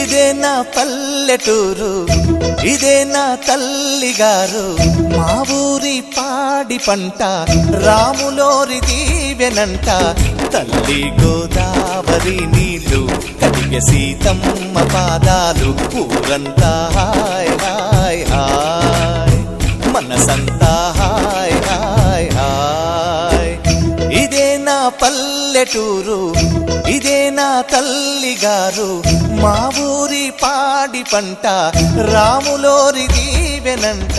ఇదే నా పల్లెటూరు, ఇదే నా తల్లిగారు, మా ఊరి పాడి పంట రాములోరి దీవెనంట. తల్లి గోదావరి నీళ్ళు కడిగ సీతమ్మ పాదాలు, ఊరంతా హాయ్ హాయ్ హాయ్, మనసంతా హాయ్ హాయ్ హాయ్. ఇదే నా పల్లెటూరు, ఇదే నా తల్లిగారు, మా ఊరి పాడి పంట రాములోరి దీవెనంట.